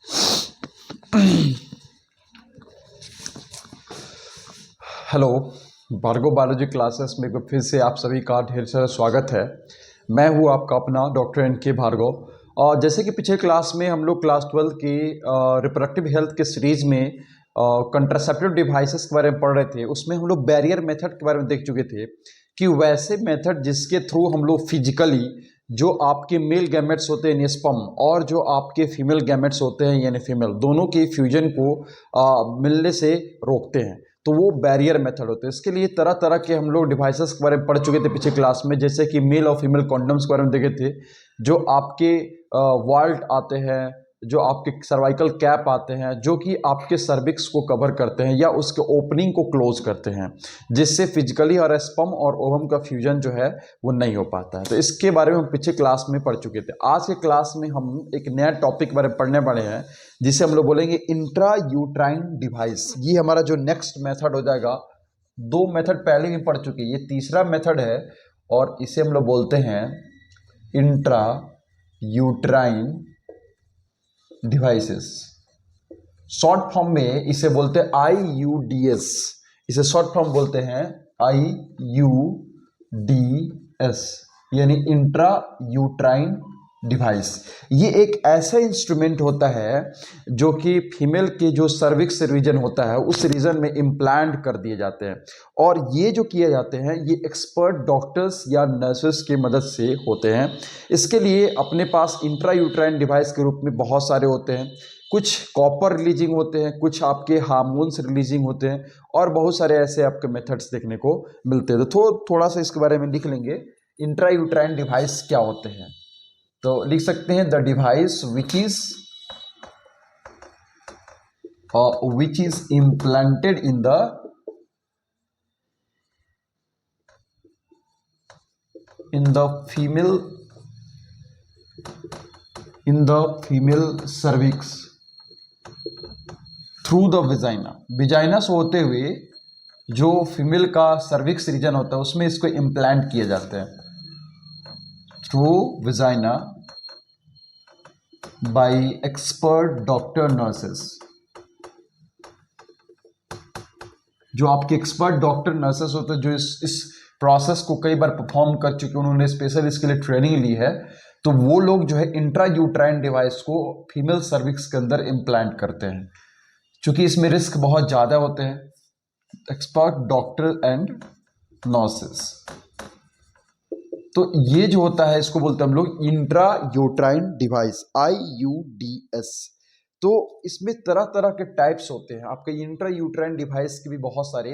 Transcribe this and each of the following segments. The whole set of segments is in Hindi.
हेलो, भार्गव बायोलॉजी क्लासेस में फिर से आप सभी का ढेर सारा स्वागत है। मैं हूँ आपका अपना डॉक्टर एन.के. भार्गव। और जैसे कि पिछले क्लास में हम लोग क्लास 12 की रिप्रोडक्टिव हेल्थ के सीरीज में कंट्रासेप्टिव डिवाइसेस के बारे में पढ़ रहे थे। उसमें हम लोग बैरियर मेथड के बारे में देख चुके थे कि वैसे मेथड जिसके थ्रू हम लोग फिजिकली जो आपके मेल गैमेट्स होते हैं यानी स्पर्म और जो आपके फीमेल गैमेट्स होते हैं यानी फीमेल, दोनों के फ्यूजन को मिलने से रोकते हैं, तो वो बैरियर मेथड होते हैं। इसके लिए तरह तरह के हम लोग डिवाइसेस के बारे में पढ़ चुके थे पिछले क्लास में, जैसे कि मेल और फीमेल कॉन्डम्स के बारे में देखे थे, जो आपके वाल्ट आते हैं, जो आपके सर्वाइकल कैप आते हैं, जो कि आपके सर्विक्स को कवर करते हैं या उसके ओपनिंग को क्लोज करते हैं, जिससे फिजिकली और स्पर्म और ओवम का फ्यूजन जो है वो नहीं हो पाता है। तो इसके बारे में हम पिछले क्लास में पढ़ चुके थे। आज के क्लास में हम एक नया टॉपिक के बारे में पढ़ने वाले हैं, जिसे हम लोग बोलेंगे इंट्रा यूट्राइन डिवाइस। ये हमारा जो नेक्स्ट मेथड हो जाएगा। दो मेथड पहले भी पढ़ चुके, ये तीसरा मेथड है और इसे हम लोग बोलते हैं intra uterine devices. Short form में इसे बोलते हैं IUDS। इसे शॉर्ट फॉर्म बोलते हैं IUDS, यानी इंट्रा यूट्राइन डिवाइस। ये एक ऐसा इंस्ट्रूमेंट होता है जो कि फीमेल के जो सर्विक्स रीजन होता है उस रीजन में इम्प्लांट कर दिए जाते हैं, और ये जो किए जाते हैं ये एक्सपर्ट डॉक्टर्स या नर्सेस की मदद से होते हैं। इसके लिए अपने पास इंट्रा यूट्राइन डिवाइस के रूप में बहुत सारे होते हैं। कुछ कॉपर रिलीजिंग होते हैं, कुछ आपके हार्मोन्स रिलीजिंग होते हैं, और बहुत सारे ऐसे आपके मेथड्स देखने को मिलते हैं। तो थोड़ा सा इसके बारे में लिख लेंगे, इंट्रा यूट्राइन डिवाइस क्या होते हैं। तो लिख सकते हैं the device which is implanted in the female cervix through the vagina से होते हुए जो फीमेल का सर्विक्स रीजन होता है उसमें इसको इम्प्लांट किए जाते हैं through vagina bye expert doctor nurses. जो आपके एक्सपर्ट डॉक्टर नर्सेस होते हैं, जो इस प्रोसेस को कई बार परफॉर्म कर चुके, उन्होंने स्पेशल इसके लिए ट्रेनिंग ली है, तो वो लोग जो है इंट्रा यूट्राइन डिवाइस को फीमेल सर्विक्स के अंदर इम्प्लांट करते हैं। चूंकि इसमें रिस्क बहुत ज़्यादा होते हैं, एक्सपर्ट डॉक्टर एंड नर्सेस। तो ये जो होता है इसको बोलते हैं हम लोग इंट्रा यूट्राइन डिवाइस, IUDS। तो इसमें तरह तरह के टाइप्स होते हैं। आपके इंट्रा यूट्राइन डिवाइस के भी बहुत सारे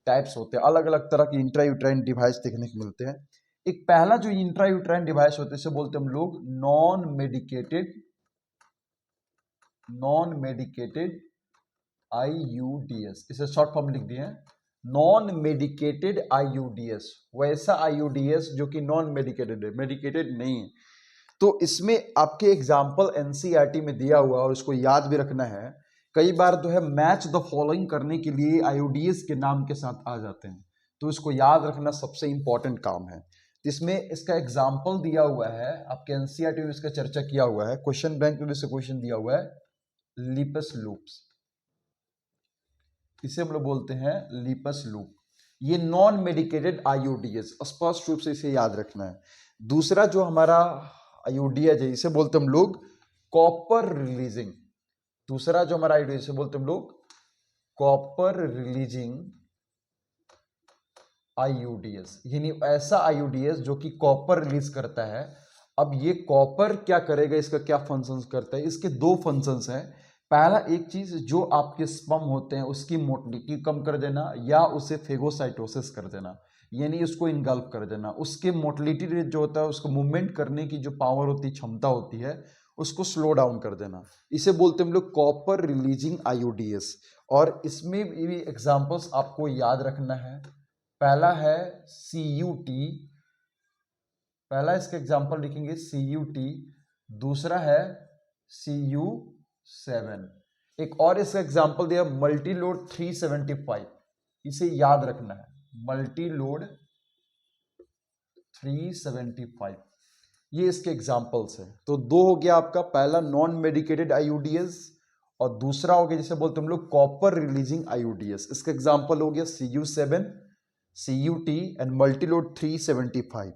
टाइप्स होते हैं, अलग अलग तरह के इंट्रा यूट्राइन डिवाइस देखने को मिलते हैं। एक पहला जो इंट्रा यूट्राइन डिवाइस होते हैं इसे बोलते हैं हम लोग नॉन मेडिकेटेड IUDS। इसे शॉर्ट फॉर्म लिख दिए हैं, नॉन मेडिकेटेड IUDS। वैसा IUDS जो कि नॉन मेडिकेटेड है, मेडिकेटेड नहीं है। तो इसमें आपके एग्जाम्पल NCERT में दिया हुआ और इसको याद भी रखना है। कई बार जो है मैच द फॉलोइंग करने के लिए IUDS के नाम के साथ आ जाते हैं, तो इसको याद रखना सबसे इंपॉर्टेंट काम है। इसमें इसका एग्जाम्पल दिया हुआ है, आपके NCERT में इसका चर्चा किया हुआ है, क्वेश्चन बैंक में इसका क्वेश्चन दिया हुआ है, लिपस लूप्स। इसे हम लोग बोलते हैं लिपस लूप। ये नॉन मेडिकेटेड IUDS, स्पष्ट रूप से इसे याद रखना है। दूसरा जो हमारा IUDS है इसे बोलते हम लोग कॉपर रिलीजिंग। दूसरा जो हमारा IUDS इसे बोलते हम लोग कॉपर रिलीजिंग IUDS, यानी ऐसा IUDS जो कि कॉपर रिलीज करता है। अब ये कॉपर क्या करेगा, इसका क्या फंक्शंस करता है? इसके दो फंक्शंस हैं। पहला एक चीज, जो आपके स्पर्म होते हैं उसकी मोटिलिटी कम कर देना या उसे फेगोसाइटोसिस कर देना, यानी उसको इनगल्फ कर देना। उसके मोटिलिटी रेट जो होता है, उसको मूवमेंट करने की जो पावर होती है, क्षमता होती है, उसको स्लो डाउन कर देना। इसे बोलते हैं हम लोग कॉपर रिलीजिंग IUDS। और इसमें भी एग्जाम्पल्स आपको याद रखना है। पहला है CUT, पहला इसका एग्जाम्पल लिखेंगे CUT। दूसरा है CU7। एक और इसका एग्जाम्पल दिया मल्टीलोड 375, इसे याद रखना है, मल्टीलोड 375। ये इसके एग्जाम्पल्स हैं। तो दो हो गया आपका, पहला नॉन मेडिकेटेड आईयूडीएस और दूसरा हो गया जिसे बोलते हैं हम लोग कॉपर रिलीजिंग आईयूडीएस। इसका एग्जाम्पल हो गया CU7, CUT एंड मल्टीलोड 375।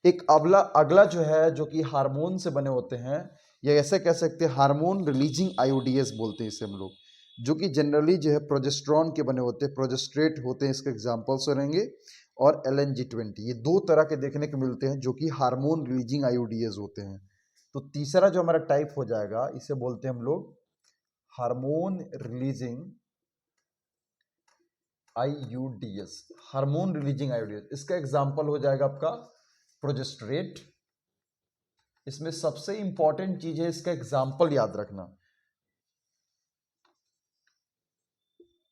एक अगला अगला जो है जो कि हार्मोन से बने होते हैं, या ऐसे कह सकते हैं हार्मोन रिलीजिंग आईयूडीएस बोलते हैं इसे हम लोग, जो कि जनरली जो है प्रोजेस्ट्रॉन के बने होते हैं, प्रोजेस्ट्रेट होते हैं, इसके एग्जाम्पल्स रहेंगे। और LNG-20, ये दो तरह के देखने को मिलते हैं जो कि हार्मोन रिलीजिंग आईयूडीएस होते हैं। तो तीसरा जो हमारा टाइप हो जाएगा इसे बोलते हैं हम लोग हार्मोन रिलीजिंग आईयूडीएस। हार्मोन रिलीजिंग आईयूडीएस, इसका एग्जाम्पल हो जाएगा आपका प्रोजेस्ट्रेट। इसमें सबसे इंपॉर्टेंट चीज है इसका एग्जाम्पल याद रखना।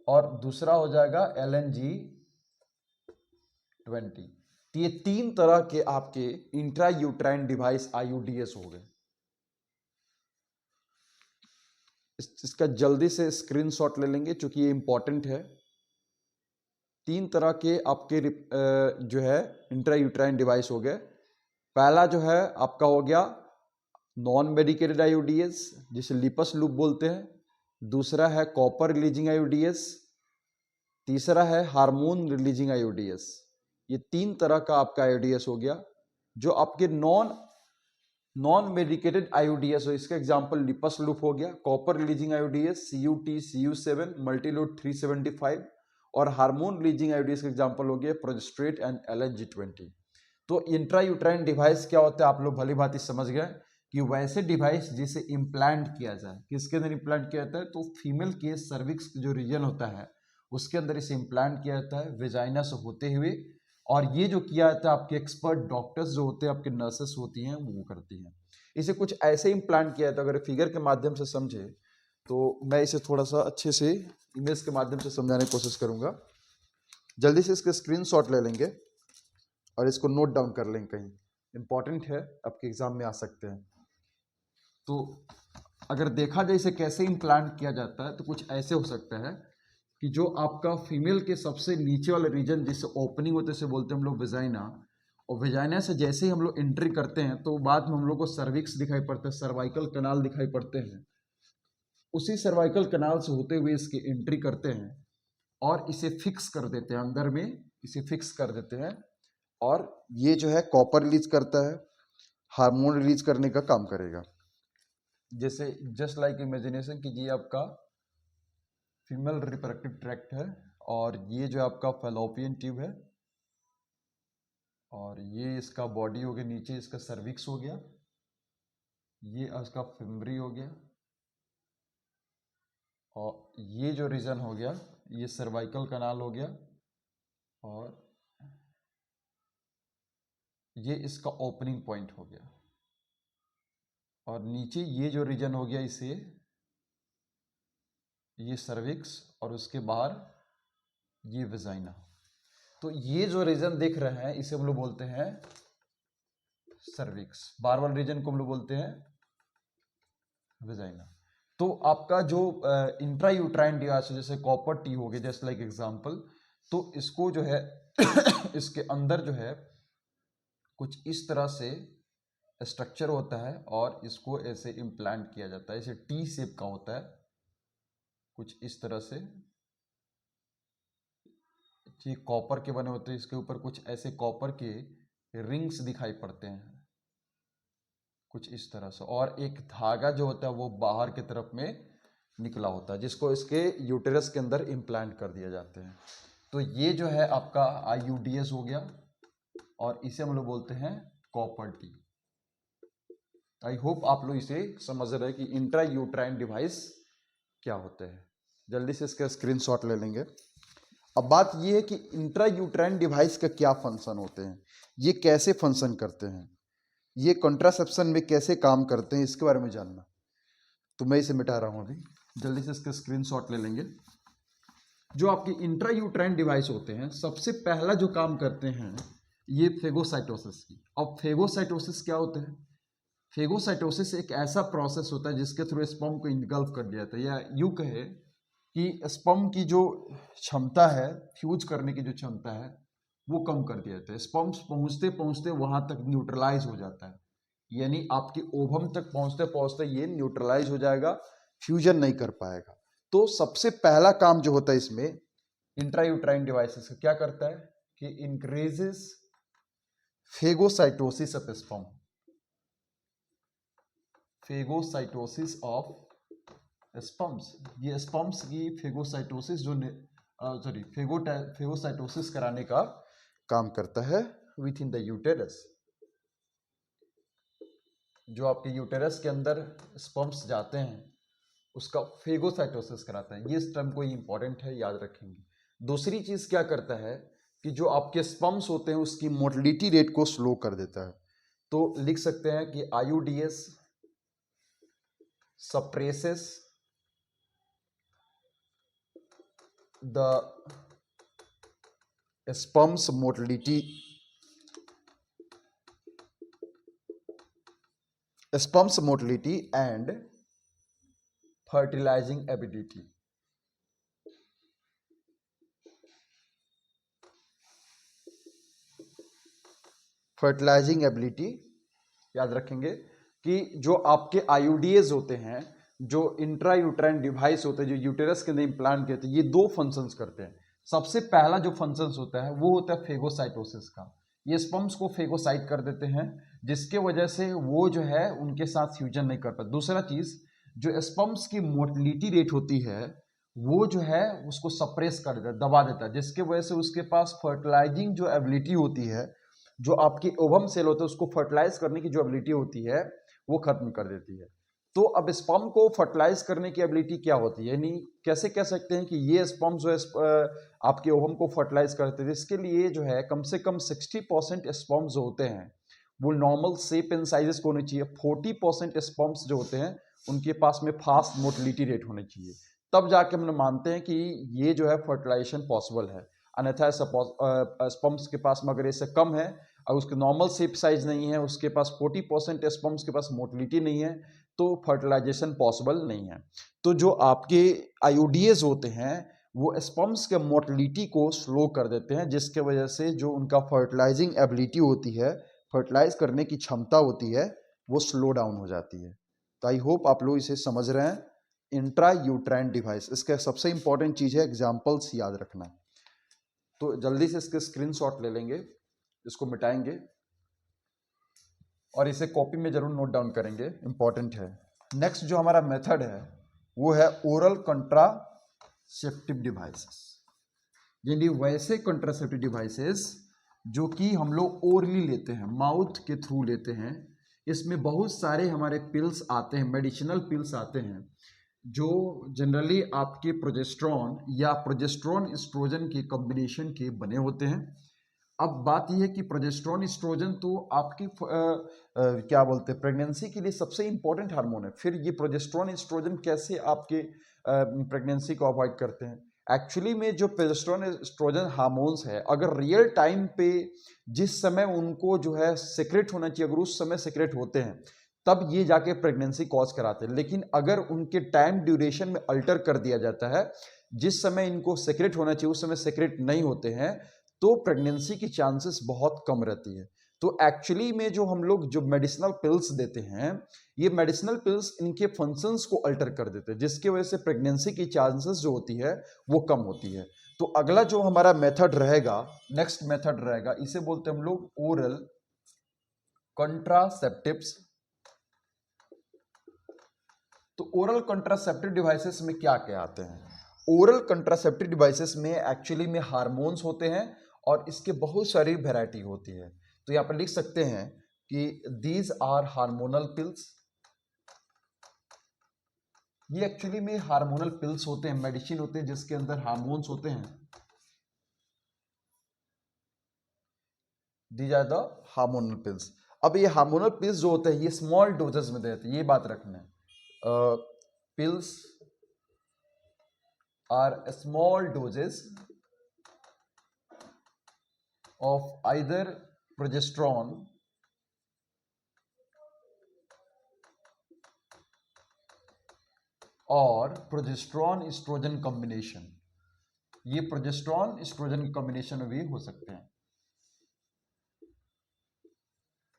और दूसरा हो जाएगा LNG-20। तो ये तीन तरह के आपके इंट्रा यूट्राइन डिवाइस आईयूडीएस हो गए। इसका जल्दी से स्क्रीनशॉट ले लेंगे क्योंकि ये इंपॉर्टेंट है। तीन तरह के आपके जो है इंट्रा यूट्राइन डिवाइस हो गए। पहला जो है आपका हो गया नॉन मेडिकेटेड आईयूडीएस जिसे लिपस लूप बोलते हैं। दूसरा है कॉपर रिलीजिंग आईयूडीएस। तीसरा है हार्मोन रिलीजिंग आईयूडीएस। ये तीन तरह का आपका आईयूडीएस हो गया। जो आपके नॉन मेडिकेटेड आईयूडीएस हो, इसका एग्जांपल लिपस लूप हो गया, copper releasing आईयूडीएस CUT, CU7, Multiload 375। और हार्मोन रिलीजिंग आईयूडीएस का एग्जांपल हो गया प्रोजेस्ट्रेट एंड LNG-20। तो इंट्रा यूट्राइन डिवाइस क्या होता है आप लोग भली भांति समझ गए कि वैसे डिवाइस जिसे इम्प्लांट किया जाए। किसके अंदर इम्प्लांट किया जाता है? तो फीमेल के सर्विक्स जो रीजन होता है उसके अंदर इसे इम्प्लांट किया जाता है वेजाइना से होते हुए। और ये जो किया जाता है आपके एक्सपर्ट डॉक्टर्स जो होते हैं, आपके नर्सेस होती हैं, वो करती हैं। इसे कुछ ऐसे इम्प्लांट किया जाता है। अगर फिगर के माध्यम से समझे तो मैं इसे थोड़ा सा अच्छे से इमेज के माध्यम से समझाने की कोशिश करूंगा। जल्दी से इसके स्क्रीनशॉट ले लेंगे और इसको नोट डाउन कर लेंगे, कहीं इंपॉर्टेंट है, आपके एग्जाम में आ सकते हैं। तो अगर देखा जाए इसे कैसे इम्प्लांट किया जाता है तो कुछ ऐसे हो सकता है कि जो आपका फीमेल के सबसे नीचे वाला रीजन जिससे ओपनिंग होते से बोलते हैं हम लोग वेजाइना, और वेजाइना से जैसे ही हम लोग एंट्री करते हैं तो बाद में हम लोग को सर्विक्स दिखाई पड़ता है, सर्वाइकल कनाल दिखाई पड़ते हैं। उसी सर्वाइकल कनाल से होते हुए इसकी एंट्री करते हैं और इसे फिक्स कर देते हैं, अंदर में इसे फिक्स कर देते हैं। और ये जो है कॉपर रिलीज करता है, हार्मोन रिलीज करने का काम करेगा। जैसे जस्ट लाइक इमेजिनेशन कीजिए आपका फीमेल रिप्रोडक्टिव ट्रैक्ट है और ये जो आपका फैलोपियन ट्यूब है और ये इसका बॉडी हो गया, नीचे इसका सर्विक्स हो गया, ये इसका फिम्बरी हो गया, और ये जो रीजन हो गया ये सर्वाइकल कनाल हो गया, और ये इसका ओपनिंग पॉइंट हो गया। और नीचे ये जो रीजन हो गया इसे ये सर्विक्स, और उसके बाहर ये वेजाइना। तो ये जो रीजन देख रहे हैं इसे हम लोग बोलते हैं सर्विक्स, बार बार रीजन को हम लोग बोलते हैं वेजाइना। तो आपका जो इंट्रा यूट्राइन डिवाइस जैसे कॉपर टी हो गया जस्ट लाइक एग्जांपल, तो इसको जो है इसके अंदर जो है कुछ इस तरह से स्ट्रक्चर होता है और इसको ऐसे इम्प्लांट किया जाता है। इसे टी शेप का होता है, कुछ इस तरह से। ये कॉपर के बने होते हैं, इसके ऊपर कुछ ऐसे कॉपर के रिंग्स दिखाई पड़ते हैं कुछ इस तरह से, और एक धागा जो होता है वो बाहर की तरफ में निकला होता है जिसको इसके यूटेरस के अंदर इम्प्लांट कर दिया जाते हैं। तो ये जो है आपका आईयूडीएस हो गया और इसे हम लोग बोलते हैं कॉपर टी। आई होप आप लोग इसे समझ रहे हैं कि इंट्रा यूट्राइन डिवाइस क्या होते हैं। जल्दी से इसका स्क्रीनशॉट ले लेंगे। अब बात ये है कि इंट्रा यूट्राइन डिवाइस का क्या फंक्शन होते हैं, ये कैसे फंक्शन करते हैं, ये कॉन्ट्रासेप्शन में कैसे काम करते हैं, इसके बारे में जानना। तो मैं इसे मिटा रहा हूं अभी, जल्दी से इसका स्क्रीनशॉट ले लेंगे। जो आपके इंट्रा यूट्राइन डिवाइस होते हैं सबसे पहला जो काम करते हैं ये फेगोसाइटोसिस की। अब फेगोसाइटोसिस क्या होता है? फेगोसाइटोसिस एक ऐसा प्रोसेस होता है जिसके थ्रू स्पर्म को इनगल्फ कर दिया जाता है, या यूं कहे कि स्पर्म की जो क्षमता है, फ्यूज करने की जो क्षमता है वो कम कर दिया जाता है। स्पर्म्स पहुंचते पहुंचते वहां तक न्यूट्रलाइज हो जाता है। यानी आपकी ओवम तक पहुंचते पहुंचते ये न्यूट्रलाइज हो जाएगा, फ्यूजन नहीं कर पाएगा। तो सबसे पहला काम जो होता है इसमें इंट्रायूट्राइन डिवाइसेस का क्या करता है कि increases phagocytosis of sperm, phagocytosis of sperms. ये स्पर्म्स की फेगोसाइटोसिस जो फेगोसाइटोसिस कराने का काम करता है विथ इन द यूटेरस। जो आपके यूटेरस के अंदर स्पर्म्स जाते हैं उसका फेगोसाइटोसिस कराता है। ये टर्म कोई इंपॉर्टेंट है, याद रखेंगे। दूसरी चीज क्या करता है कि जो आपके स्पर्म्स होते हैं उसकी मोटिलिटी रेट को स्लो कर देता है। तो लिख सकते हैं कि आईयूडीएस suppresses the sperm's motility and fertilizing ability। Fertilising ability याद रखेंगे कि जो आपके आईयूडीएज होते हैं, जो इंट्रा यूट्राइन डिवाइस होते हैं, जो यूटेरस के अंदर इम्प्लांट करते हैं, ये दो फंक्शंस करते हैं। सबसे पहला जो फंक्शंस होता है वो होता है फेगोसाइटोसिस का। ये स्पर्म्स को फेगोसाइट कर देते हैं जिसके वजह से वो जो है उनके साथ फ्यूजन नहीं कर पाते। दूसरा चीज, जो स्पर्म्स की मोटिलिटी रेट होती है वो जो है उसको सप्रेस कर देता है, दबा देता है, जिसके वजह से उसके पास फर्टिलाइजिंग जो एबिलिटी होती है, जो आपकी ओवम सेल होता है उसको फर्टिलाइज करने की जो एबिलिटी होती है वो खत्म कर देती है। तो अब स्पर्म को फर्टिलाइज करने की एबिलिटी क्या होती है, यानी कैसे कह सकते हैं कि ये स्पर्म जो है आपके ओवम को फर्टिलाइज करते हैं। इसके लिए जो है कम से कम 60% स्पर्म्स जो होते हैं वो नॉर्मल शेप एंड साइजेस को होने चाहिए। 40% स्पर्म्स जो होते हैं उनके पास में फास्ट मोटिलिटी रेट होनी चाहिए। तब जाके हम मानते हैं कि ये जो है फर्टिलाइजेशन पॉसिबल है। अन्यथा स्पर्म्स के पास में अगर इससे कम है और उसके नॉर्मल शेप साइज नहीं है, उसके पास 40% स्पर्म्स के पास मोटिलिटी नहीं है, तो फर्टिलाइजेशन पॉसिबल नहीं है। तो जो आपके आईयूडीएज होते हैं वो स्पर्म्स के मोटिलिटी को स्लो कर देते हैं, जिसके वजह से जो उनका फर्टिलाइजिंग एबिलिटी होती है, फर्टिलाइज करने की क्षमता होती है, वो स्लो डाउन हो जाती है। तो आई होप आप लोग इसे समझ रहे हैं। इंट्रा यूट्राइन डिवाइस, इसका सबसे इंपॉर्टेंट चीज है एग्जाम्पल्स याद रखना। तो जल्दी से इसके स्क्रीनशॉट ले लेंगे, इसको मिटाएंगे और इसे कॉपी में जरूर नोट डाउन करेंगे, इंपॉर्टेंट है। नेक्स्ट जो हमारा मेथड है वो है ओरल कंट्रासेप्टिव डिवाइसेस, यानी वैसे कंट्रासेप्टिव डिवाइसेस जो कि हम लोग ओरली लेते हैं, माउथ के थ्रू लेते हैं। इसमें बहुत सारे हमारे पिल्स आते हैं, मेडिसिनल पिल्स आते हैं, जो जनरली आपके प्रोजेस्ट्रॉन या प्रोजेस्ट्रॉन एस्ट्रोजन के कॉम्बिनेशन के बने होते हैं। अब बात यह है कि प्रोजेस्ट्रॉन एस्ट्रोजन तो आपकी क्या बोलते हैं प्रेगनेंसी के लिए सबसे इंपॉर्टेंट हार्मोन है। फिर ये प्रोजेस्ट्रॉन एस्ट्रोजन कैसे आपके प्रेगनेंसी को अवॉइड करते हैं? एक्चुअली में जो प्रोजेस्ट्रॉन एस्ट्रोजन हार्मोन्स है, अगर रियल टाइम पे जिस समय उनको जो है सेक्रेट होना चाहिए, अगर उस समय सेक्रेट होते हैं तब ये जाके प्रेगनेंसी कॉज कराते हैं। लेकिन अगर उनके टाइम ड्यूरेशन में अल्टर कर दिया जाता है, जिस समय इनको सेक्रेट होना चाहिए उस समय सेक्रेट नहीं होते हैं, तो प्रेगनेंसी की चांसेस बहुत कम रहती है। तो एक्चुअली में जो हम लोग जो मेडिसिनल पिल्स देते हैं, ये मेडिसिनल पिल्स इनके फंक्शंस को अल्टर कर देते हैं, जिसकी वजह से प्रेगनेंसी की चांसेस जो होती है वो कम होती है। तो अगला जो हमारा मेथड रहेगा, नेक्स्ट मेथड रहेगा, इसे बोलते हैं हम लोग ओरल कंट्रासेप्टिव्स। तो ओरल कंट्रासेप्टिव डिवाइसेस में क्या क्या आते हैं? ओरल कंट्रासेप्टिव डिवाइसेस में एक्चुअली में हार्मोन्स होते हैं और इसके बहुत सारी वैरायटी होती है। तो यहां पर लिख सकते हैं कि दीज आर हार्मोनल पिल्स। ये एक्चुअली में हार्मोनल पिल्स होते हैं, मेडिसिन होते हैं जिसके अंदर हार्मोन्स होते हैं। These are the hormonal pills. अब ये हार्मोनल पिल्स जो होते हैं ये स्मॉल डोजेस में देते हैं, ये बात रखना है। Pills are small doses of either progesterone और प्रोजेस्ट्रॉन एस्ट्रोजन कॉम्बिनेशन। ये प्रोजेस्ट्रॉन एस्ट्रोजन कॉम्बिनेशन में भी हो सकते हैं।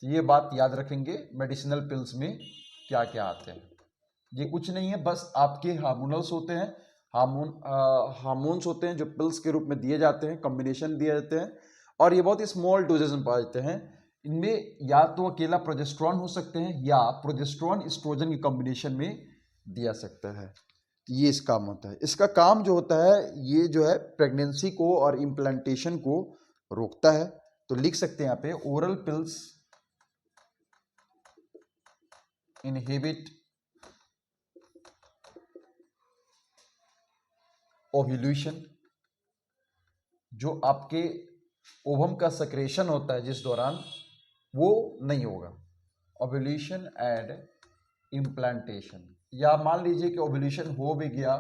तो ये बात याद रखेंगे, मेडिसिनल पिल्स में क्या क्या आते हैं। ये कुछ नहीं है, बस आपके हार्मोनल्स होते हैं, हार्मोन्स होते हैं जो पिल्स के रूप में दिए जाते हैं, कॉम्बिनेशन दिए जाते हैं, और ये बहुत ही स्मॉल डोजेज में पाए जाते हैं। इनमें या तो अकेला प्रोजेस्टेरॉन हो सकते हैं या प्रोजेस्टेरॉन एस्ट्रोजन की कॉम्बिनेशन में दिया सकता है। तो ये इस काम होता है। इसका काम जो होता है, ये जो है प्रेगनेंसी को और इम्प्लांटेशन को रोकता है। तो लिख सकते हैं यहाँ पे, ओरल पिल्स इनहिबिट ओव्यूलेशन, जो आपके ओवम का सेक्रेशन होता है जिस दौरान, वो नहीं होगा। ओव्यूलेशन एंड इम्प्लांटेशन, या मान लीजिए कि ओव्यूलेशन हो भी गया,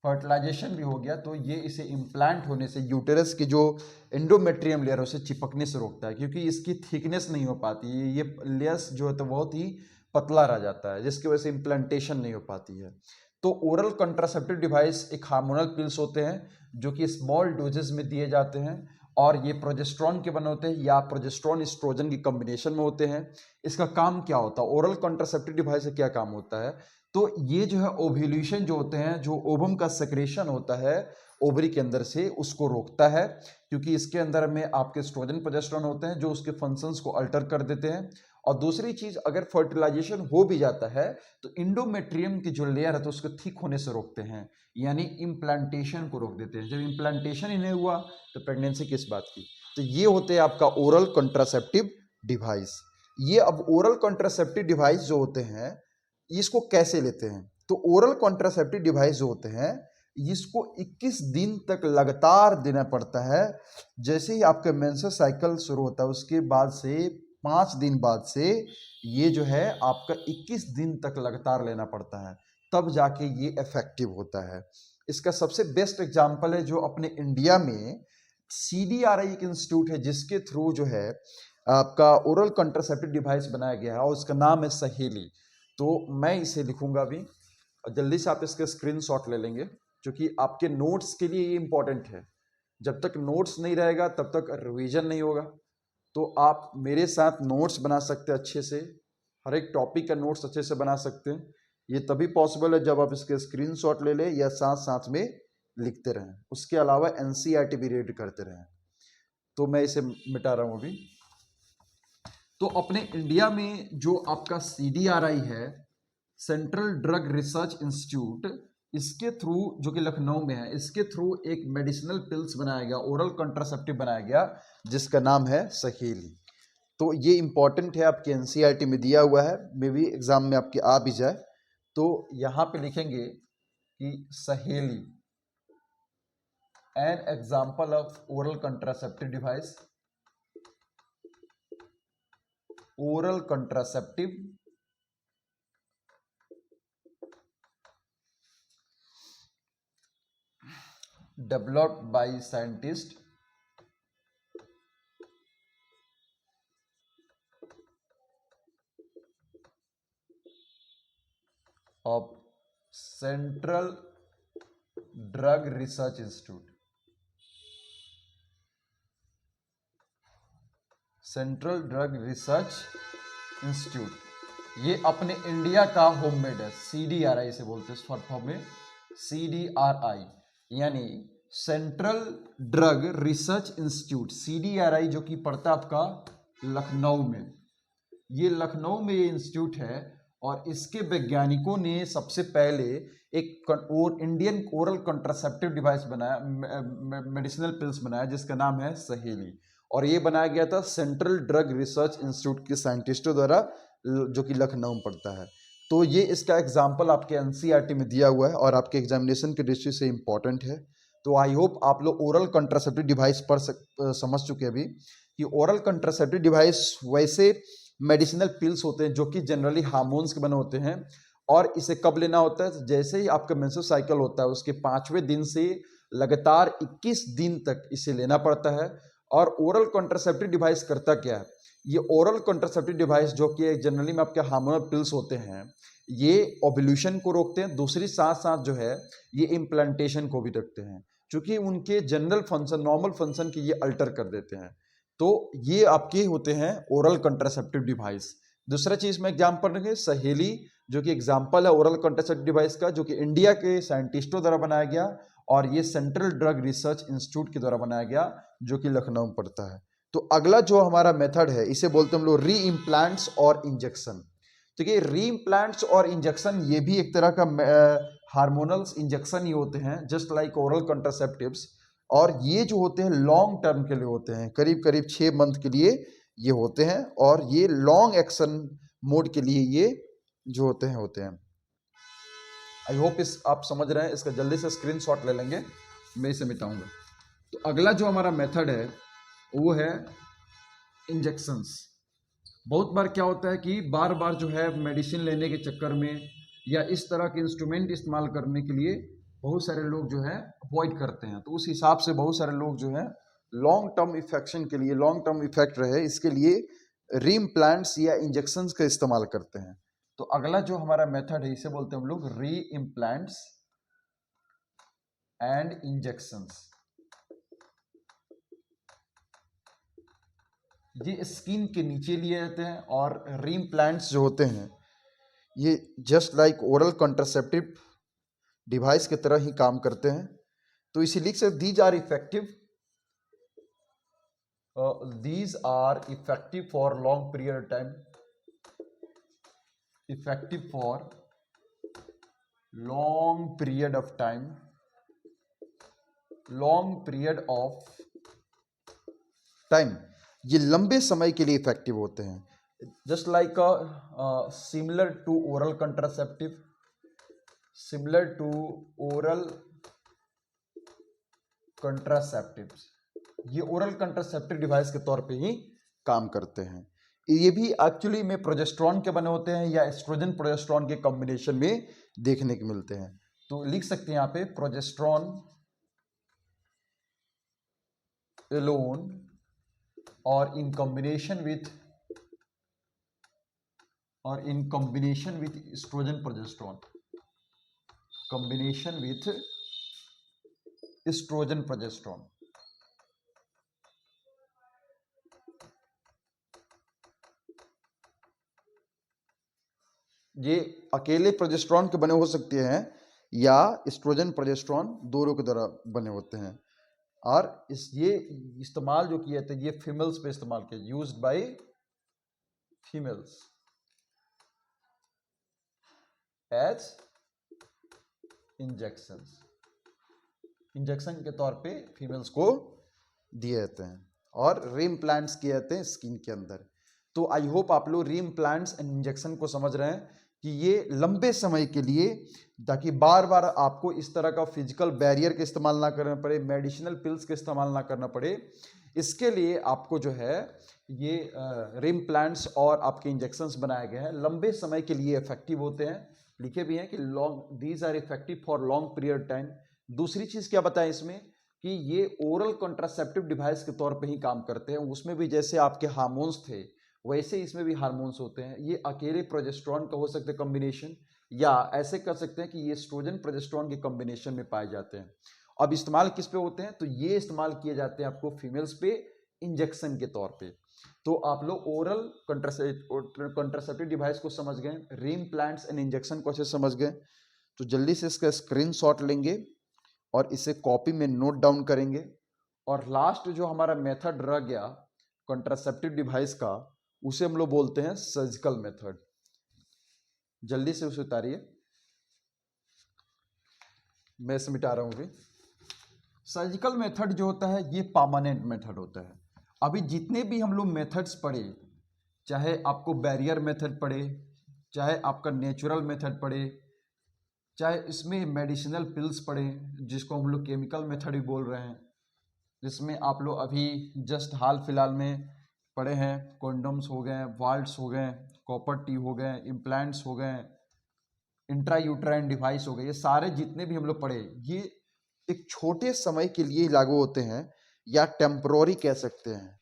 फर्टिलाइजेशन भी हो गया, तो ये इसे इम्प्लांट होने से, यूटेरस की जो एंडोमेट्रियम लेयर है उसे चिपकने से रोकता है, क्योंकि इसकी थिकनेस नहीं हो पाती है, ये लेयर्स जो है तो बहुत ही पतला रह जाता है, जिसकी वजह से इम्प्लांटेशन नहीं हो पाती है। तो ओरल कंट्रासेप्टिव डिवाइस एक हार्मोनल पिल्स होते हैं जो कि स्मॉल डोजेस में दिए जाते हैं, और ये प्रोजेस्टेरॉन के बने होते हैं या प्रोजेस्टेरॉन एस्ट्रोजन की कॉम्बिनेशन में होते हैं। इसका काम क्या होता है, ओरल कंट्रासेप्टिव डिवाइस का क्या काम होता है? तो ये जो है ओव्यूलेशन जो होते हैं, जो ओवम का सेक्रेशन होता है ओवरी के अंदर से, उसको रोकता है, क्योंकि इसके अंदर में आपके एस्ट्रोजन प्रोजेस्टेरॉन होते हैं जो उसके फंक्शंस को अल्टर कर देते हैं। और दूसरी चीज, अगर फर्टिलाइजेशन हो भी जाता है तो इंडोमेट्रियम की जो लेयर है तो उसको थिक होने से रोकते हैं, यानी इम्प्लांटेशन को रोक देते हैं। जब इम्प्लांटेशन ही नहीं हुआ तो प्रेगनेंसी किस बात की? तो ये होते हैं आपका ओरल कंट्रासेप्टिव डिवाइस। ये अब ओरल कंट्रासेप्टिव डिवाइस जो होते हैं, इसको कैसे लेते हैं? तो ओरल कंट्रासेप्टिव डिवाइस जो होते हैं, इसको 21 दिन तक लगातार देना पड़ता है। जैसे ही आपका मेंस्ट्रुअल साइकिल शुरू होता है उसके बाद से 5 दिन बाद से ये जो है आपका 21 दिन तक लगातार लेना पड़ता है, तब जाके ये इफेक्टिव होता है। इसका सबसे बेस्ट एग्जांपल है जो अपने इंडिया में CDRI एक इंस्टीट्यूट है जिसके थ्रू जो है आपका ओरल कंट्रासेप्टिव डिवाइस बनाया गया है, और उसका नाम है सहेली। तो मैं इसे लिखूंगा अभी, और जल्दी से आप इसके स्क्रीनशॉट ले लेंगे, क्योंकि आपके नोट्स के लिए ये इंपॉर्टेंट है। जब तक नोट्स नहीं रहेगा तब तक रिवीजन नहीं होगा। तो आप मेरे साथ नोट्स बना सकते हैं अच्छे से, हर एक टॉपिक का नोट्स अच्छे से बना सकते हैं। ये तभी पॉसिबल है जब आप इसके स्क्रीनशॉट ले लें या साथ साथ में लिखते रहें। उसके अलावा NCERT भी रीड करते रहें। तो मैं इसे मिटा रहा हूँ अभी। तो अपने इंडिया में जो आपका CDRI है, सेंट्रल ड्रग रिसर्च इंस्टीट्यूट, इसके थ्रू, जो कि लखनऊ में है, इसके थ्रू एक मेडिसिनल पिल्स बनाया गया, ओरल कंट्रासेप्टिव बनाया गया, जिसका नाम है सहेली। तो ये इंपॉर्टेंट है, आपके NCERT में दिया हुआ है, मे बी एग्जाम में आपके आ भी जाए। तो यहाँ पे लिखेंगे कि सहेली, an example of oral contraceptive device, oral contraceptive developed by scientists of Central Drug Research Institute, central drug research institute. ये अपने इंडिया का होममेड है, CDRI से बोलते हैं शॉर्ट फॉर्म में, CDRI यानी central drug research institute. CDRI जो कि पड़ता है आपका लखनऊ में, ये लखनऊ में ये इंस्टीट्यूट है, और इसके वैज्ञानिकों ने सबसे पहले एक इंडियन ओरल कंट्रासेप्टिव डिवाइस बनाया, मेडिसिनल पिल्स बनाया, जिसका नाम है सहेली। और ये बनाया गया था सेंट्रल ड्रग रिसर्च इंस्टीट्यूट के साइंटिस्टों द्वारा, जो कि लखनऊ में पड़ता है। तो ये इसका एग्जाम्पल आपके NCERT में दिया हुआ है और आपके एग्जामिनेशन के दृष्टि से इम्पॉर्टेंट है। तो आई होप आप लोग ओरल कंट्रासेप्टिव डिवाइस समझ चुके हैं अभी, कि ओरल कंट्रासेप्टिव डिवाइस वैसे मेडिसिनल पिल्स होते हैं जो कि जनरली हार्मोन्स के बने होते हैं, और इसे कब लेना होता है? जैसे ही आपका मेंस्ट्रुअल साइकिल होता है उसके 5वें दिन से लगातार 21 दिन तक इसे लेना पड़ता है। और ओरल कंट्रासेप्टिव डिवाइस करता क्या है? ये ओरल कंट्रासेप्टिव डिवाइस जो कि जनरली में आपके हार्मोनल पिल्स होते हैं, ये ओव्यूलेशन को रोकते हैं, दूसरी साथ साथ जो है ये इम्प्लांटेशन को भी रखते हैं, क्योंकि उनके जनरल फंक्शन, नॉर्मल फंक्शन की ये अल्टर कर देते हैं। तो ये आपके होते हैं ओरल कंट्रासेप्टिव डिवाइस। दूसरा चीज में एग्जाम्पल रखेंगे सहेली, जो कि एग्जाम्पल है ओरल कंट्रासेप्टिव डिवाइस का, जो कि इंडिया के साइंटिस्टों द्वारा बनाया गया और ये सेंट्रल ड्रग रिसर्च इंस्टीट्यूट के द्वारा बनाया गया, जो कि लखनऊ में पड़ता है। तो अगला जो हमारा मेथड है इसे बोलते हैं हम लोग री इम्प्लांट्स और इंजेक्शन। तो ये री इम्प्लांट्स और इंजेक्शन ये भी एक तरह का हार्मोनल्स इंजेक्शन ही होते हैं, जस्ट लाइक ओरल कंट्रासेप्टिव्स। और ये जो होते हैं लॉन्ग टर्म के लिए होते हैं, करीब करीब 6 मंथ के लिए ये होते हैं, और ये लॉन्ग एक्शन मोड के लिए ये जो होते हैं। आई होप इस आप समझ रहे हैं। इसका जल्दी से स्क्रीनशॉट ले लेंगे, मैं इसे मिटाऊंगा। तो अगला जो हमारा मेथड है वो है इंजेक्शंस। बहुत बार क्या होता है कि बार बार जो है मेडिसिन लेने के चक्कर में या इस तरह के इंस्ट्रूमेंट इस्तेमाल करने के लिए बहुत सारे लोग जो है अवॉइड करते हैं। तो उस हिसाब से बहुत सारे लोग जो है लॉन्ग टर्म इफेक्शन के लिए, लॉन्ग टर्म इफेक्ट रहे इसके लिए रीइम्प्लांट्स या इंजेक्शंस का इस्तेमाल करते हैं। तो अगला जो हमारा मेथड है इसे बोलते हैं हम लोग री इम्प्लांट्स एंड इंजेक्शंस। ये स्किन के नीचे लिए जाते हैं और रीइम्प्लांट्स जो होते हैं ये just like oral contraceptive device की तरह ही काम करते हैं। तो इसे लिख सकते these are effective, these are effective for long period of time, effective for long period of time, long period of time, ये लंबे समय के लिए इफेक्टिव होते हैं। Just like similar to oral contraceptive, similar to oral contraceptives, ये ओरल कंट्रासेप्टिव डिवाइस के तौर पे ही काम करते हैं। ये भी एक्चुअली में प्रोजेस्टेरॉन के बने होते हैं या एस्ट्रोजन प्रोजेस्टेरॉन के कॉम्बिनेशन में देखने को मिलते हैं। तो लिख सकते हैं यहाँ पे प्रोजेस्टेरॉन एलोन और in combination with estrogen progesterone, combination with estrogen progesterone. ये अकेले प्रोजेस्टेरॉन के बने हो सकते हैं या एस्ट्रोजन प्रोजेस्टेरॉन दोनों के द्वारा बने होते हैं। और ये इस्तेमाल जो किया था ये फीमेल्स पे इस्तेमाल किया, used by females as injection के तौर पे फीमेल्स को दिए जाते हैं और रीइम्प्लांट्स किए जाते हैं स्किन के अंदर। तो आई होप आप लोग रीइम्प्लांट्स एंड इंजेक्शन को समझ रहे हैं कि ये लंबे समय के लिए, ताकि बार बार आपको इस तरह का फिजिकल बैरियर का इस्तेमाल ना करना पड़े, मेडिसिनल पिल्स का इस्तेमाल ना करना पड़े, इसके लिए आपको जो है ये रीइम्प्लांट्स और आपके इंजेक्शंस बनाए गए हैं। लंबे समय के लिए इफेक्टिव होते हैं, लिखे भी हैं कि long these are effective for long period time. दूसरी चीज़ क्या बताएं इसमें कि ये ओरल कंट्रासेप्टिव डिवाइस के तौर पे ही काम करते हैं। उसमें भी जैसे आपके हार्मोन्स थे वैसे इसमें भी हार्मोन्स होते हैं। ये अकेले प्रोजेस्टेरॉन का हो सकता है कॉम्बिनेशन, या ऐसे कर सकते हैं कि ये एस्ट्रोजन प्रोजेस्टेरॉन के कॉम्बिनेशन में पाए जाते हैं। अब इस्तेमाल किस पे होते हैं, तो ये इस्तेमाल किए जाते हैं आपको फीमेल्स पे इंजेक्शन के तौर पे। तो आप लोग ओरल कंट्रासेप्टिव डिवाइस को समझ गए, रीइम्प्लांट्स एंड इंजेक्शन को अच्छे समझ गए। तो जल्दी से इसका स्क्रीनशॉट लेंगे और इसे कॉपी में नोट डाउन करेंगे। और लास्ट जो हमारा मेथड रह गया कंट्रासेप्टिव डिवाइस का, उसे हम लोग बोलते हैं सर्जिकल मेथड। जल्दी से उसे उतारिए, मैं इसे मिटा रहा हूं अभी। सर्जिकल मेथड जो होता है ये परमानेंट मेथड होता है। अभी जितने भी हम लोग मेथड्स पढ़े, चाहे आपको बैरियर मेथड पढ़े, चाहे आपका नेचुरल मेथड पढ़े, चाहे इसमें मेडिसिनल पिल्स पढ़े जिसको हम लोग केमिकल मेथड भी बोल रहे हैं, जिसमें आप लोग अभी जस्ट हाल फिलहाल में पढ़े हैं, कॉन्डम्स हो गए, वाल्ट्स हो गए, कॉपर टी हो गए, इम्प्लांट्स हो गए, इंट्रायूट्राइन डिवाइस हो गए, ये सारे जितने भी हम लोग पढ़े ये एक छोटे समय के लिए लागू होते हैं या टेम्पररी कह सकते हैं।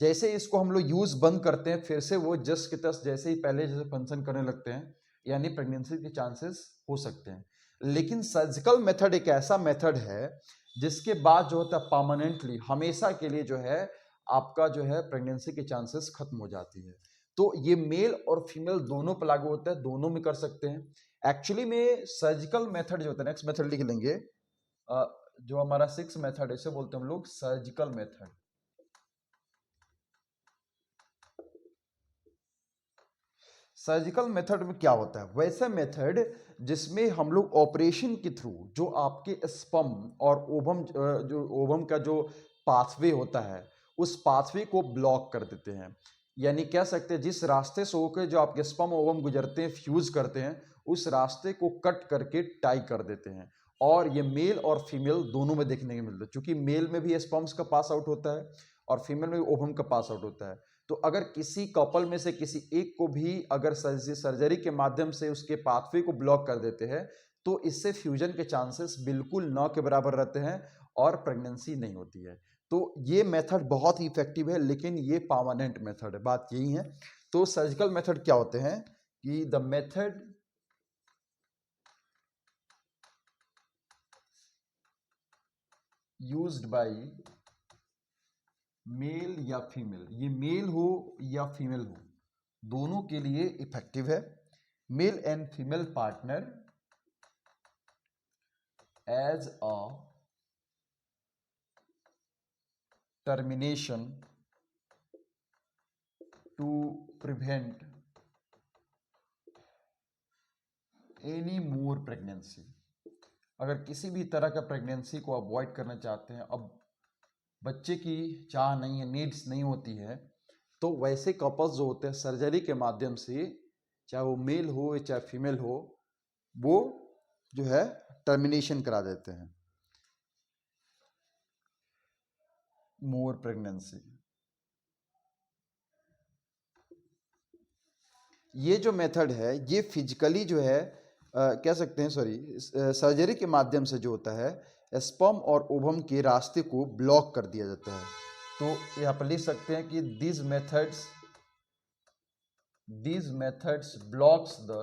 जैसे इसको हम लोग यूज बंद करते हैं फिर से वो जस्ट के तस जैसे ही पहले जैसे फंक्शन करने लगते हैं, यानी प्रेगनेंसी के चांसेस हो सकते हैं। लेकिन सर्जिकल मेथड एक ऐसा मेथड है जिसके बाद जो होता है परमानेंटली हमेशा के लिए जो है आपका जो है प्रेगनेंसी के चांसेस खत्म हो जाती है। तो ये मेल और फीमेल दोनों पर लागू होता है, दोनों में कर सकते हैं। एक्चुअली में सर्जिकल मेथड जो होता है, नेक्स्ट मेथड लिख लेंगे, जो हमारा 6 मेथड है इसे बोलते हैं हम लोग सर्जिकल मेथड। सर्जिकल मेथड में क्या होता है, वैसा मेथड जिसमें हम लोग ऑपरेशन के थ्रू जो आपके स्पर्म और ओवम, जो ओवम का जो पाथवे होता है उस पाथवे को ब्लॉक कर देते हैं। यानी कह सकते हैं जिस रास्ते से होकर जो आपके स्पर्म ओवम गुजरते हैं, फ्यूज करते हैं, उस रास्ते को कट करके टाई कर देते हैं। और ये मेल और फीमेल दोनों में देखने को मिलता है, क्योंकि मेल में भी स्पर्म्स का पास आउट होता है और फीमेल में भी ओवम का पास आउट होता है। तो अगर किसी कपल में से किसी एक को भी अगर सर्जरी के माध्यम से उसके पाथवे को ब्लॉक कर देते हैं तो इससे फ्यूजन के चांसेस बिल्कुल 9 के बराबर रहते हैं और प्रेगनेंसी नहीं होती है। तो ये मेथड बहुत ही इफेक्टिव है, लेकिन ये परमानेंट मेथड है, बात यही है। तो सर्जिकल मेथड क्या होते हैं कि the method used by male या फीमेल, ये मेल हो या फीमेल हो दोनों के लिए इफेक्टिव है। Male and female partner as a termination to prevent any more pregnancy. अगर किसी भी तरह का प्रेगनेंसी को अवॉइड करना चाहते हैं, अब बच्चे की चाह नहीं है, नीड्स नहीं होती है, तो वैसे कपल्स जो होते हैं सर्जरी के माध्यम से, चाहे वो मेल हो या चाहे फीमेल हो, वो जो है टर्मिनेशन करा देते हैं मोर प्रेगनेंसी। ये जो मेथड है ये फिजिकली जो है कह सकते हैं, सॉरी, सर्जरी के माध्यम से जो होता है स्पर्म और ओवम के रास्ते को ब्लॉक कर दिया जाता है। तो यहाँ पर लिख सकते हैं कि these methods blocks the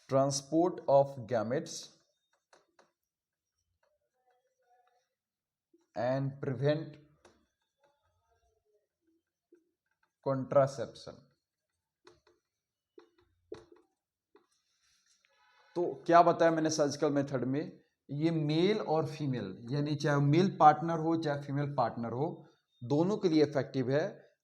transport of gametes and prevent contraception। तो क्या बताया मैंने सर्जिकल मेथड में, ये मेल और फीमेल यानी चाहे मेल पार्टनर हो चाहे फीमेल पार्टनर हो दोनों के लिए इफेक्टिव है।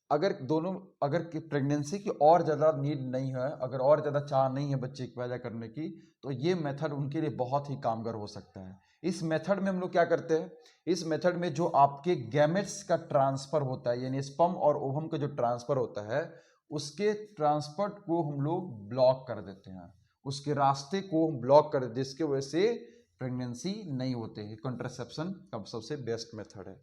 अगर प्रेगनेंसी की और ज़्यादा नीड नहीं है, अगर और ज़्यादा चाह नहीं है बच्चे की पैदा करने की, तो ये मेथड उनके लिए बहुत ही कामगार हो सकता है। इस मेथड में हम लोग क्या करते हैं, इस मेथड में जो आपके गैमेट्स का ट्रांसफर होता है यानी स्पर्म और ओवम का जो ट्रांसफर होता है उसके ट्रांसफर को हम लोग ब्लॉक कर देते हैं, उसके रास्ते को ब्लॉक कर देते, जिसके वजह से प्रेगनेंसी नहीं होते हैं। कॉन्ट्रासेप्शन का सबसे बेस्ट मेथड है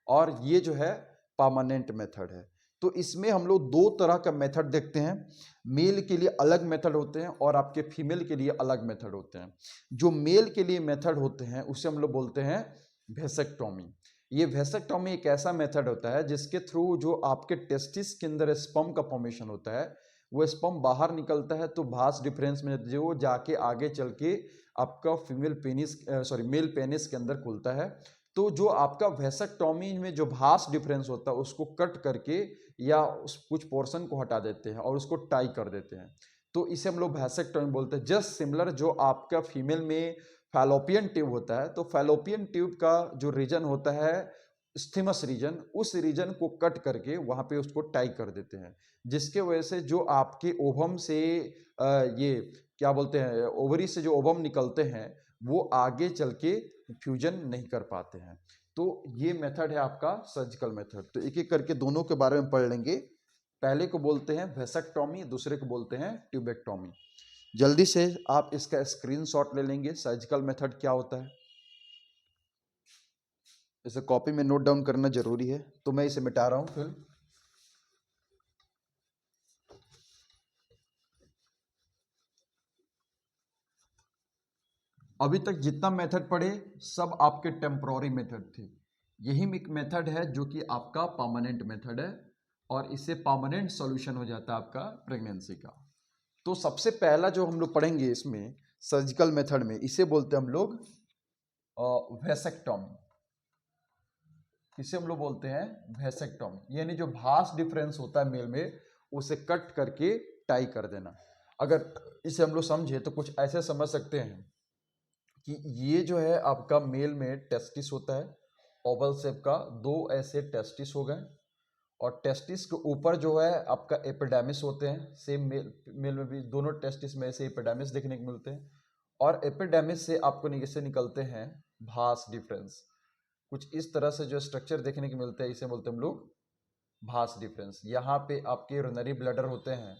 और ये जो है परमानेंट मेथड है। तो इसमें हम लोग दो तरह का मेथड देखते हैं, मेल के लिए अलग मेथड होते हैं और आपके फीमेल के लिए अलग मेथड होते हैं। जो मेल के लिए मेथड होते हैं उसे हम लोग बोलते हैं वेसेक्टोमी। ये वेसेक्टोमी एक ऐसा मेथड होता है जिसके थ्रू जो आपके टेस्टिस के अंदर स्पर्म का फॉर्मेशन होता है वो स्पर्म बाहर निकलता है, तो भास डिफरेंस में जो जाके आगे चल के आपका female penis sorry male penis के अंदर खुलता है। तो जो आपका वेसेक्टोमी में जो भास डिफरेंस होता है उसको कट करके या उस कुछ पोर्शन को हटा देते हैं और उसको टाई कर देते हैं, तो इसे हम लोग वेसेक्टोमी बोलते हैं। जस्ट सिमिलर जो आपका फीमेल में फैलोपियन ट्यूब होता है, तो फैलोपियन ट्यूब का जो रीजन होता है स्थिमस रीजन, उस रीजन को कट करके वहां पे उसको टाई कर देते हैं, जिसके वजह से जो आपके ओवम से ये क्या बोलते हैं ओवरी से जो ओवम निकलते हैं वो आगे चल के फ्यूजन नहीं कर पाते हैं। तो ये मेथड है आपका सर्जिकल मेथड। तो एक एक करके दोनों के बारे में पढ़ लेंगे। पहले को बोलते हैं वेसेक्टोमी, दूसरे को बोलते हैं ट्यूबेक्टोमी। जल्दी से आप इसका स्क्रीनशॉट ले लेंगे, सर्जिकल मेथड क्या होता है इसे कॉपी में नोट डाउन करना जरूरी है, तो मैं इसे मिटा रहा हूं फिर। अभी तक जितना मेथड पढ़े सब आपके टेम्पोररी मेथड थे, यही एक मेथड है जो कि आपका परमानेंट मेथड है और इससे परमानेंट सॉल्यूशन हो जाता है आपका प्रेगनेंसी का। तो सबसे पहला जो हम लोग पढ़ेंगे इसमें सर्जिकल मेथड में, इसे बोलते हैं हम लोग वेसेक्टॉमी। इसे हम लोग बोलते हैं वेसेक्टॉमी, यानी जो भास डिफरेंस होता है मेल में उसे कट करके टाई कर देना। अगर इसे हम लोग समझे तो कुछ ऐसे समझ सकते हैं कि ये जो है आपका मेल में टेस्टिस होता है, ओवल शेप का, दो ऐसे टेस्टिस हो गए, और टेस्टिस के ऊपर जो है आपका एपिडेमिस होते हैं। सेम मेल में भी दोनों टेस्टिस में ऐसे एपिडेमिस देखने को मिलते हैं, और एपिडेमिस से आपको नीचे निकलते हैं भास डिफरेंस। कुछ इस तरह से जो स्ट्रक्चर देखने को मिलते हैं इसे बोलते हैं हम लोग भास डिफरेंस। यहाँ पे आपके यूरिनरी ब्लैडर होते हैं,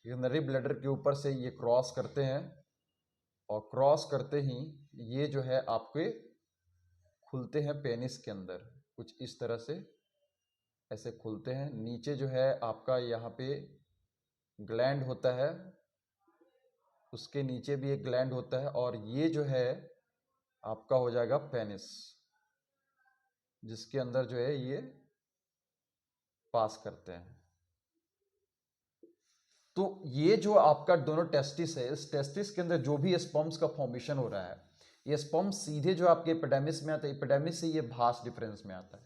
यूरिनरी ब्लैडर के ऊपर से ये क्रॉस करते हैं, और क्रॉस करते ही ये जो है आपके खुलते हैं पेनिस के अंदर, कुछ इस तरह से ऐसे खुलते हैं। नीचे जो है आपका यहाँ पे ग्लैंड होता है, उसके नीचे भी एक ग्लैंड होता है, और ये जो है आपका हो जाएगा पेनिस, जिसके अंदर जो है ये पास करते हैं। तो ये जो आपका दोनों टेस्टिस है, इस टेस्टिस के अंदर जो भी स्पर्म्स का फॉर्मेशन हो रहा है, ये स्पर्म सीधे जो आपके एपिडेमिस में आता है, एपिडेमिस से ये भास डिफरेंस में आता है।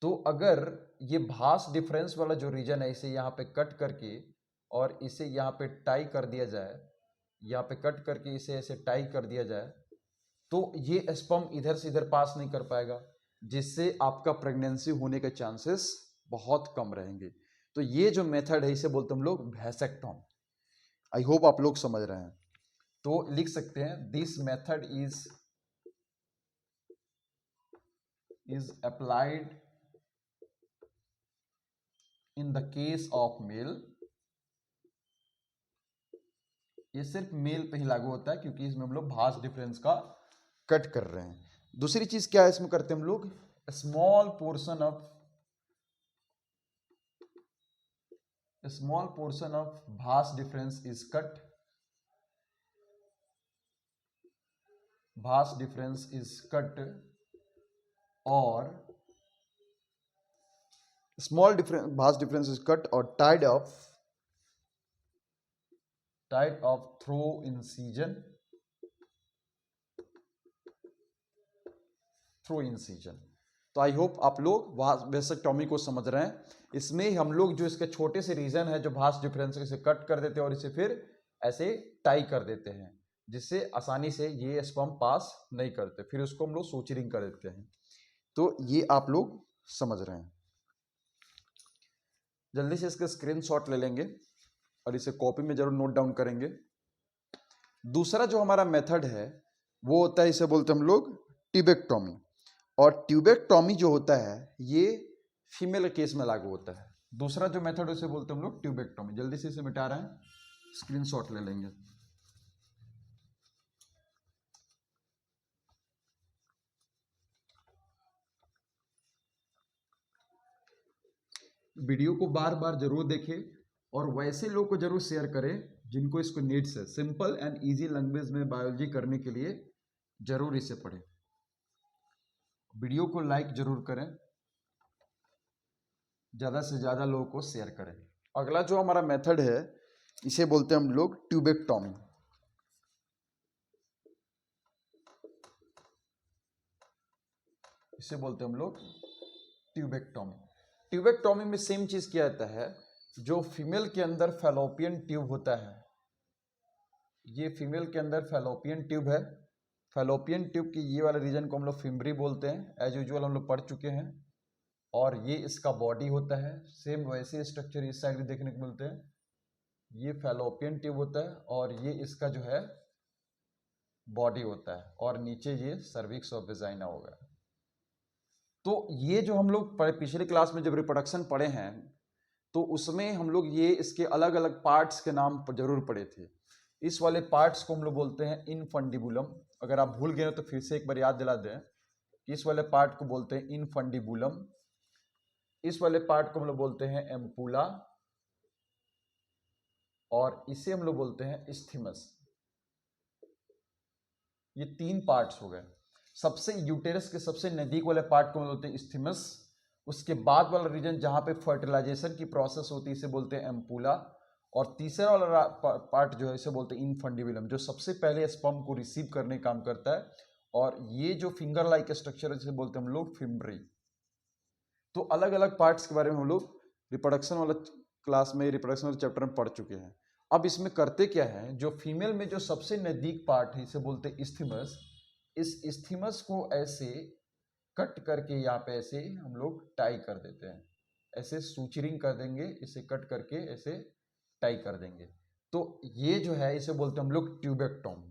तो अगर ये भास डिफरेंस वाला जो रीजन है इसे यहाँ पे कट करके और इसे यहाँ पे टाई कर दिया जाए, यहाँ पे कट करके इसे ऐसे टाई कर दिया जाए, तो ये स्पर्म इधर से इधर पास नहीं कर पाएगा, जिससे आपका प्रेगनेंसी होने के चांसेस बहुत कम रहेंगे। तो ये जो मेथड है इसे बोलते हम लोग वेसेक्टॉमी। आई होप आप लोग समझ रहे हैं। तो लिख सकते हैं this method is applied in the case of male. ये सिर्फ मेल पे ही लागू होता है क्योंकि इसमें हम लोग भास डिफरेंस का कट कर रहे हैं। दूसरी चीज क्या है इसमें करते हैं हम लोग, small portion of vas deferens is cut, vas deferens is cut, और small deferens vas deferens is cut और टाइड ऑफ थ्रो इंसिजन, तो आई होप आप लोग वेसेक्टॉमी को समझ रहे हैं। इसमें हम लोग जो इसके छोटे से रीजन है जो भास डिफरेंस, इसे कट कर देते हैं और इसे फिर ऐसे टाई कर देते हैं, जिससे आसानी से ये स्पर्म पास नहीं करते, फिर उसको हम लोग सूचरिंग कर देते हैं। तो ये आप लोग समझ रहे हैं। जल्दी से इसका स्क्रीनशॉट ले लेंगे और इसे कॉपी में जरूर नोट डाउन करेंगे। दूसरा जो हमारा मेथड है वो होता है, इसे बोलते हैं हम लोग ट्यूबेक्टॉमी। और ट्यूबेक्टॉमी जो होता है ये फीमेल केस में लागू होता है। दूसरा जो मेथड उसे बोलते हैं हम लोग ट्यूबेक्टॉमी। जल्दी से इसे मिटा रहे हैं, स्क्रीनशॉट ले लेंगे। वीडियो को बार बार जरूर देखें और वैसे लोग को जरूर शेयर करें जिनको इसको नीड्स है। सिंपल एंड इजी लैंग्वेज में बायोलॉजी करने के लिए जरूर इसे पढ़ें। वीडियो को लाइक जरूर करें, ज़्यादा से ज़्यादा लोगों को शेयर करें। अगला जो हमारा मेथड है इसे बोलते हैं हम लोग ट्यूबेक्टॉमी। इसे बोलते हैं हम लोग ट्यूबेक्टॉमी। ट्यूबेक्टॉमी में सेम चीज़ किया जाता है, जो फीमेल के अंदर फैलोपियन ट्यूब होता है, ये फीमेल के अंदर फैलोपियन ट्यूब है। फैलोपियन ट्यूब की ये वाले रीजन को हम लोग फिम्बरी बोलते हैं, एज यूजुअल हम लोग पढ़ चुके हैं। और ये इसका बॉडी होता है, सेम वैसे स्ट्रक्चर इस साइड भी देखने को मिलते हैं। ये फैलोपियन ट्यूब होता है और ये इसका जो है बॉडी होता है, और नीचे ये सर्विक्स और वेजाइना होगा। तो ये जो हम लोग पिछले क्लास में जब रिप्रोडक्शन पढ़े हैं तो उसमें हम लोग ये इसके अलग अलग पार्ट्स के नाम जरूर पढ़े थे। इस वाले पार्ट्स को हम लोग बोलते हैं इनफंडिबुलम। अगर आप भूल गए तो फिर से एक बार याद दिला दें कि इस वाले पार्ट को बोलते हैं इनफंडिबुलम, इस वाले पार्ट को हम लोग बोलते हैं एम्पुला, और इसे हम लोग बोलते हैं इस्थीमस। ये तीन पार्ट्स हो गए। सबसे यूटेरस के सबसे नजदीक वाले पार्ट को हम बोलते हैं इस्थीमस। उसके बाद वाला रीजन जहां पे फर्टिलाइजेशन की प्रोसेस होती है इसे बोलते हैं एम्पुला, और तीसरा वाला पार्ट जो है इसे बोलते हैं इनफंडिबुलम, जो सबसे पहले स्पर्म को रिसीव करने का काम करता है। और ये जो फिंगर लाइक स्ट्रक्चर है इसे बोलते हैं हम लोग फिम्ब्री। तो अलग अलग पार्ट्स के बारे में हम लोग रिप्रोडक्शन वाला क्लास में, रिप्रोडक्शन वाले चैप्टर में पढ़ चुके हैं। अब इसमें करते क्या है, जो फीमेल में जो सबसे नज़दीक पार्ट है इसे बोलते हैं इस्थीमस। इस इस्थीमस को ऐसे कट करके यहाँ पे ऐसे हम लोग टाई कर देते हैं, ऐसे सूचरिंग कर देंगे, इसे कट करके ऐसे टाई कर देंगे। तो ये जो है इसे बोलते हैं हम लोग ट्यूबेक्टोम।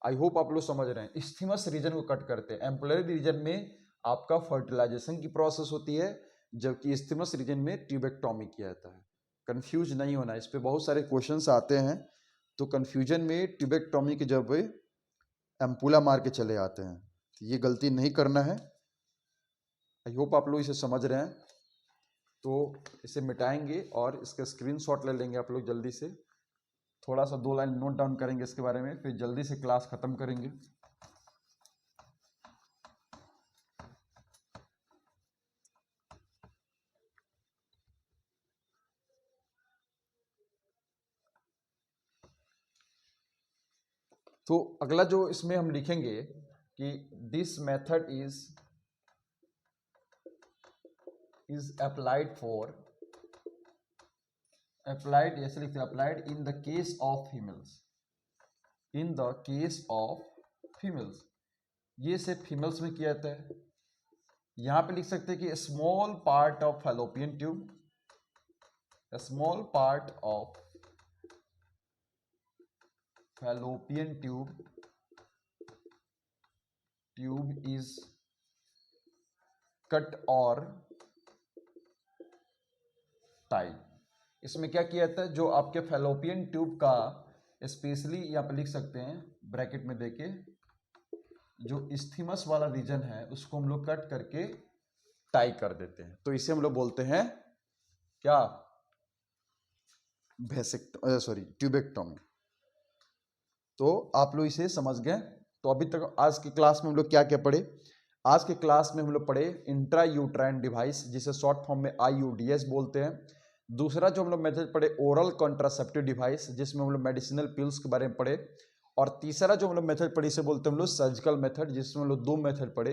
आई होप आप लोग समझ रहे हैं। इस्थीमस रीजन को कट करते हैं। एम्पुलरी रीजन में आपका फर्टिलाइजेशन की प्रोसेस होती है, जबकि इस्थीमस रीजन में ट्यूबेक्टोमी किया जाता है। कंफ्यूज नहीं होना, इस पे बहुत सारे क्वेश्चंस आते हैं, तो कंफ्यूजन में ट्यूबेक्टोमी के जब एम्पुला मार के चले आते हैं, तो ये गलती नहीं करना है। आई होप आप लोग इसे समझ रहे हैं। तो इसे मिटाएंगे और इसका स्क्रीनशॉट ले लेंगे आप लोग जल्दी से, थोड़ा सा 2 लाइन नोट डाउन करेंगे इसके बारे में, फिर जल्दी से क्लास खत्म करेंगे। तो अगला जो इसमें हम लिखेंगे कि दिस मेथड इज अप्लाइड ऐसे लिखते हैं, applied in the case of females, in the case of females. ये सिर्फ फीमेल्स में किया जाता है। यहां पे लिख सकते हैं कि small part of fallopian tube, small part of fallopian tube is cut और टाई। इसमें क्या किया जाता है, जो आपके फैलोपियन ट्यूब का स्पेशली यहाँ पे लिख सकते हैं ब्रैकेट में देके, जो इस्थीमस वाला रीजन है उसको हम लोग कट करके टाई कर देते हैं। तो इसे हम लोग बोलते हैं क्या, ट्यूबेक्टोमी। तो आप लोग इसे समझ गए। तो अभी तक आज की क्लास में हम लोग क्या क्या पढ़े। आज के क्लास में हम लोग पढ़े इंट्रा यूट्राइन डिवाइस, जिसे शॉर्ट फॉर्म में IUDS बोलते हैं। दूसरा जो हम लोग मेथड पढ़े ओरल कॉन्ट्रासेप्टिव डिवाइस, जिसमें हम लोग मेडिसिनल पिल्स के बारे में पढ़े। और तीसरा जो हम लोग मेथड पढ़े इसे बोलते हैं हम लोग सर्जिकल मेथड, जिसमें हम लोग 2 मेथड पढ़े।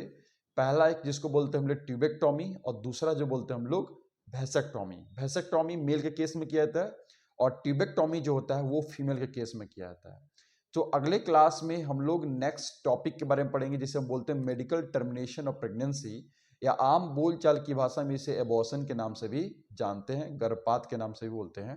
पहला एक जिसको बोलते हैं हम लोग ट्यूबेक्टोमी, और दूसरा जो बोलते हैं हम लोग वैसेक्टोमी। वैसेक्टोमी मेल के केस में किया जाता है और ट्यूबेक्टोमी जो होता है वो फीमेल के केस में किया जाता है। तो अगले क्लास में हम लोग नेक्स्ट टॉपिक के बारे में पढ़ेंगे, जिसे हम बोलते हैं मेडिकल टर्मिनेशन ऑफ प्रेगनेंसी, या आम बोलचाल की भाषा में इसे एबॉर्शन के नाम से भी जानते हैं, गर्भपात के नाम से भी बोलते हैं।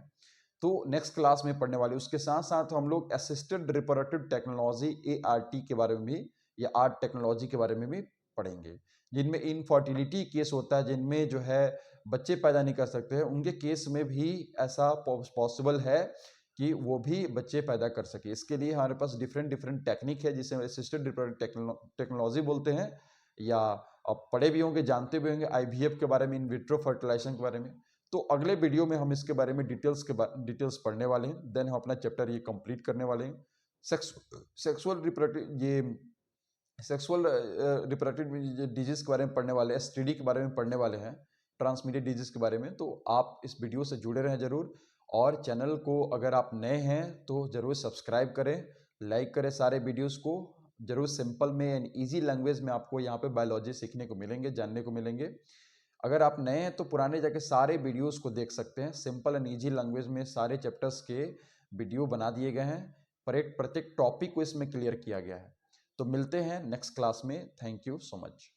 तो नेक्स्ट क्लास में पढ़ने वाले, उसके साथ साथ हम लोग असिस्टेड रिप्रोडक्टिव टेक्नोलॉजी ART के बारे में भी, या आर्ट टेक्नोलॉजी के बारे में भी पढ़ेंगे, जिनमें इनफर्टिलिटी केस होता है, जिनमें जो है बच्चे पैदा नहीं कर सकते हैं, उनके केस में भी ऐसा पॉसिबल है कि वो भी बच्चे पैदा कर सके। इसके लिए हमारे पास डिफरेंट टेक्निक है, जिसे असिस्टेड रिप्रोडक्टिव टेक्नोलॉजी बोलते हैं, या आप पढ़े भी होंगे, जानते भी होंगे IVF के बारे में, इन विट्रो फर्टिलाइजेशन के बारे में। तो अगले वीडियो में हम इसके बारे में डिटेल्स पढ़ने वाले हैं। देन हम अपना चैप्टर ये कंप्लीट करने वाले हैं। सेक्सुअल रिप्रोडक्टिव डिजीज के बारे में पढ़ने वाले हैं, STD के बारे में पढ़ने वाले हैं, ट्रांसमिटेड डिजीज के बारे में। तो आप इस वीडियो से जुड़े रहें जरूर, और चैनल को अगर आप नए हैं तो ज़रूर सब्सक्राइब करें, लाइक करें सारे वीडियोस को। जरूर सिंपल में एंड ईजी लैंग्वेज में आपको यहाँ पे बायोलॉजी सीखने को मिलेंगे, जानने को मिलेंगे। अगर आप नए हैं तो पुराने जाके सारे वीडियोस को देख सकते हैं। सिंपल एंड ईजी लैंग्वेज में सारे चैप्टर्स के वीडियो बना दिए गए हैं, प्रत्येक टॉपिक को इसमें क्लियर किया गया है। तो मिलते हैं नेक्स्ट क्लास में। Thank you so much.